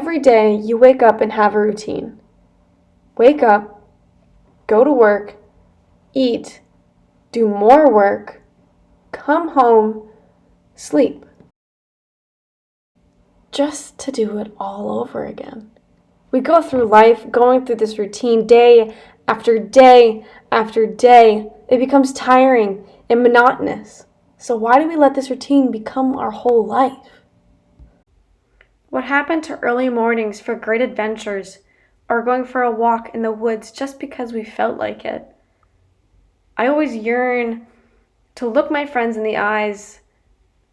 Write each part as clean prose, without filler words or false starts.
Every day you wake up and have a routine. Wake up, go to work, eat, do more work, come home, sleep. Just to do it all over again. We go through life going through this routine day after day after day. It becomes tiring and monotonous. So why do we let this routine become our whole life? What happened to early mornings for great adventures or going for a walk in the woods just because we felt like it? I always yearn to look my friends in the eyes,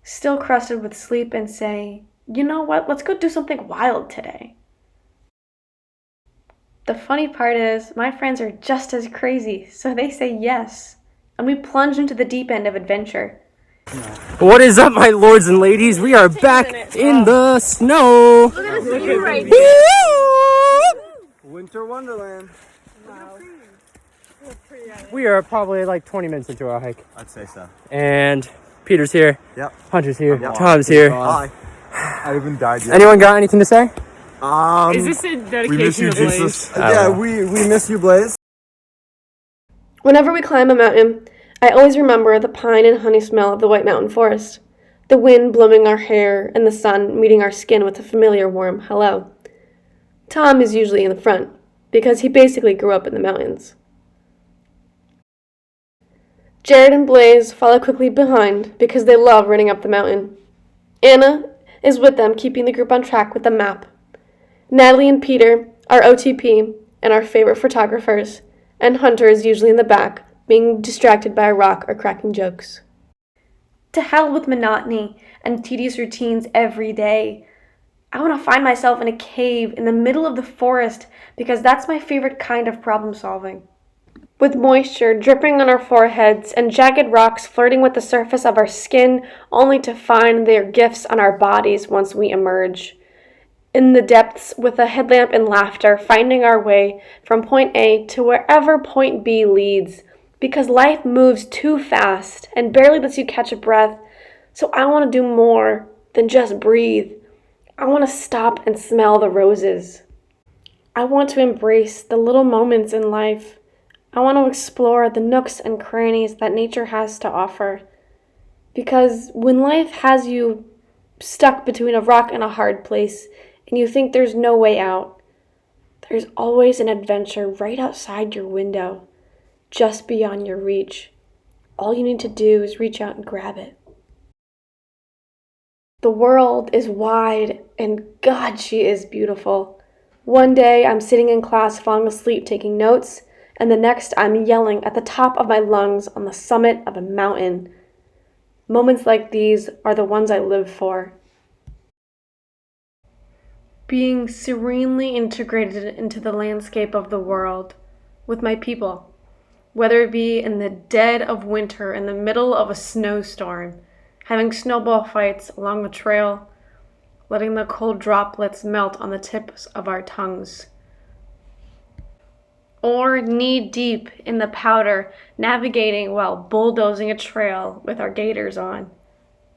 still crusted with sleep, and say, you know what, let's go do something wild today. The funny part is, my friends are just as crazy, so they say yes, and we plunge into the deep end of adventure. What is up, my lords and ladies? We are back in the snow. Look at this view right here. Winter Wonderland. Wow. We are probably like 20 minutes into our hike. I'd say so. And Peter's here. Yep. Hunter's here. Yep. Tom's here. Hi. I haven't died yet. Anyone got anything to say? Is this a We miss dedication you, to Blaze? Jesus. Yeah, we miss you, Blaze. Whenever we climb a mountain, I always remember the pine and honey smell of the White Mountain Forest, the wind blowing our hair and the sun meeting our skin with a familiar warm hello. Tom is usually in the front, because he basically grew up in the mountains. Jared and Blaze follow quickly behind because they love running up the mountain. Anna is with them, keeping the group on track with the map. Natalie and Peter are OTP and our favorite photographers, and Hunter is usually in the back, being distracted by a rock or cracking jokes. To hell with monotony and tedious routines every day. I want to find myself in a cave in the middle of the forest because that's my favorite kind of problem solving. With moisture dripping on our foreheads and jagged rocks flirting with the surface of our skin, only to find their gifts on our bodies once we emerge. In the depths, with a headlamp and laughter, finding our way from point A to wherever point B leads, because life moves too fast and barely lets you catch a breath, so I want to do more than just breathe. I want to stop and smell the roses. I want to embrace the little moments in life. I want to explore the nooks and crannies that nature has to offer. Because when life has you stuck between a rock and a hard place, and you think there's no way out, there's always an adventure right outside your window, just beyond your reach. All you need to do is reach out and grab it. The world is wide, and God, she is beautiful. One day I'm sitting in class falling asleep taking notes, and the next I'm yelling at the top of my lungs on the summit of a mountain. Moments like these are the ones I live for. Being serenely integrated into the landscape of the world with my people, whether it be in the dead of winter in the middle of a snowstorm, having snowball fights along the trail, letting the cold droplets melt on the tips of our tongues, or knee-deep in the powder, navigating while bulldozing a trail with our gaiters on.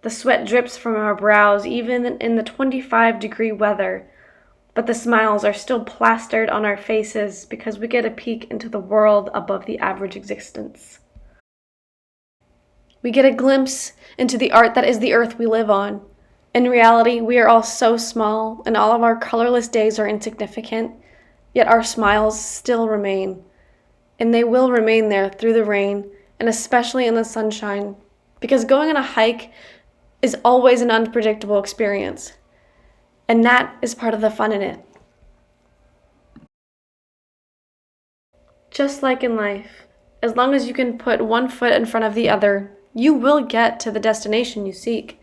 The sweat drips from our brows even in the 25-degree weather, but the smiles are still plastered on our faces because we get a peek into the world above the average existence. We get a glimpse into the art that is the earth we live on. In reality, we are all so small, and all of our colorless days are insignificant, yet our smiles still remain. And they will remain there through the rain, and especially in the sunshine, because going on a hike is always an unpredictable experience. And that is part of the fun in it. Just like in life, as long as you can put one foot in front of the other, you will get to the destination you seek.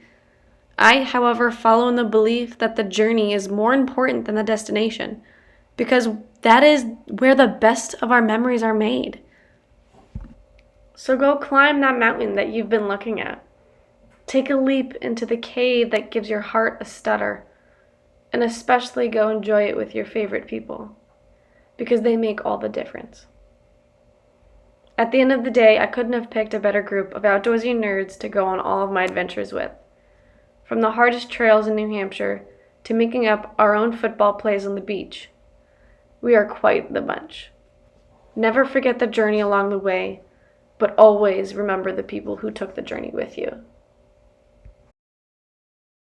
I, however, follow in the belief that the journey is more important than the destination, because that is where the best of our memories are made. So go climb that mountain that you've been looking at. Take a leap into the cave that gives your heart a stutter. And especially go enjoy it with your favorite people, because they make all the difference. At the end of the day, I couldn't have picked a better group of outdoorsy nerds to go on all of my adventures with. From the hardest trails in New Hampshire to making up our own football plays on the beach. We are quite the bunch. Never forget the journey along the way, but always remember the people who took the journey with you.